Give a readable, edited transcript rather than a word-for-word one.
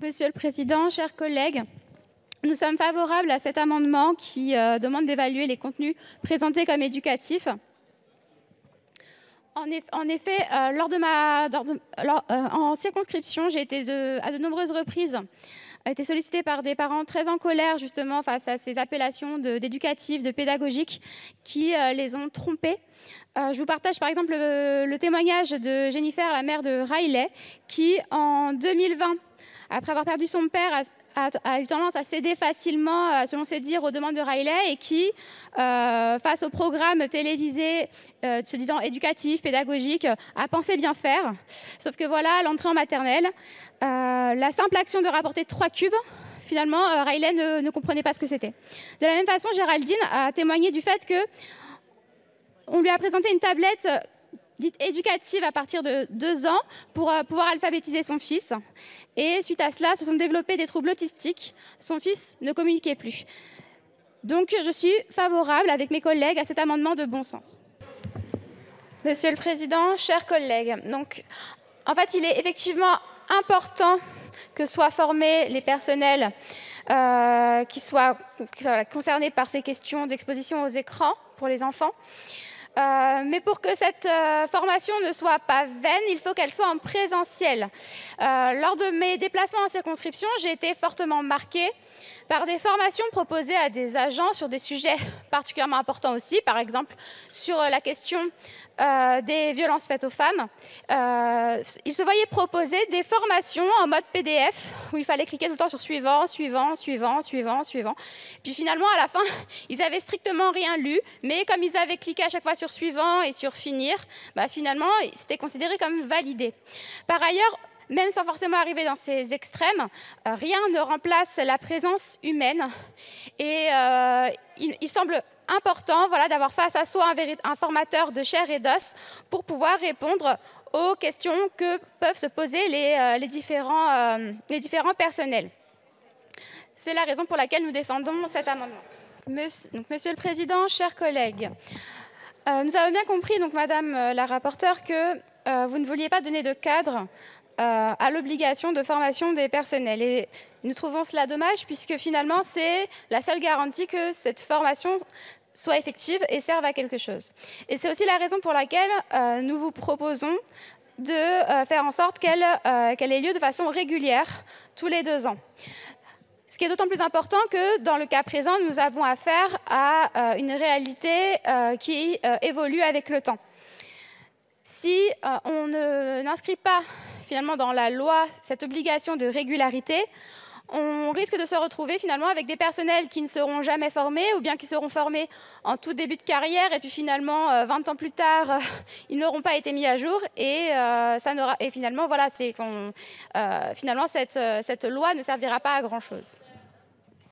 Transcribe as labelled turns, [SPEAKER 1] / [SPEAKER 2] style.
[SPEAKER 1] Monsieur le Président, chers collègues, nous sommes favorables à cet amendement qui demande d'évaluer les contenus présentés comme éducatifs. En effet, en circonscription, j'ai été à de nombreuses reprises sollicitée par des parents très en colère justement face à ces appellations d'éducatifs, de pédagogiques qui les ont trompés. Je vous partage par exemple le témoignage de Jennifer, la mère de Riley, qui en 2020, après avoir perdu son père, a eu tendance à céder facilement, selon ses dires, aux demandes de Riley et qui, face au programme télévisé se disant éducatif, pédagogique, a pensé bien faire. Sauf que voilà, à l'entrée en maternelle, la simple action de rapporter 3 cubes, finalement, Riley ne comprenait pas ce que c'était. De la même façon, Géraldine a témoigné du fait qu'on lui a présenté une tablette dite éducative à partir de 2 ans pour pouvoir alphabétiser son fils. Et suite à cela, se sont développés des troubles autistiques. Son fils ne communiquait plus. Donc, je suis favorable avec mes collègues à cet amendement de bon sens. Monsieur le Président, chers collègues, donc, en fait, il est effectivement important que soient formés les personnels qui soient concernés par ces questions d'exposition aux écrans pour les enfants. Mais pour que cette formation ne soit pas vaine, il faut qu'elle soit en présentiel. Lors de mes déplacements en circonscription, j'ai été fortement marquée par des formations proposées à des agents sur des sujets particulièrement importants aussi, par exemple sur la question des violences faites aux femmes. Ils se voyaient proposer des formations en mode PDF où il fallait cliquer tout le temps sur suivant, suivant, suivant, suivant, suivant. Puis finalement, à la fin, ils avaient strictement rien lu, mais comme ils avaient cliqué à chaque fois sur suivant et sur finir, finalement, c'était considéré comme validé. Par ailleurs, même sans forcément arriver dans ces extrêmes, rien ne remplace la présence humaine. Et il semble important d'avoir face à soi un formateur de chair et d'os pour pouvoir répondre aux questions que peuvent se poser les différents personnels. C'est la raison pour laquelle nous défendons cet amendement. Monsieur le Président, chers collègues, nous avons bien compris, Madame la rapporteure, que vous ne vouliez pas donner de cadre à l'obligation de formation des personnels. Et nous trouvons cela dommage puisque finalement, c'est la seule garantie que cette formation soit effective et serve à quelque chose. Et c'est aussi la raison pour laquelle nous vous proposons de faire en sorte qu'elle ait lieu de façon régulière, tous les 2 ans. Ce qui est d'autant plus important que dans le cas présent, nous avons affaire à une réalité qui évolue avec le temps. Si on n'inscrit pas finalement dans la loi cette obligation de régularité, on risque de se retrouver finalement avec des personnels qui ne seront jamais formés ou bien qui seront formés en tout début de carrière et puis finalement 20 ans plus tard ils n'auront pas été mis à jour et finalement cette loi ne servira pas à grand chose.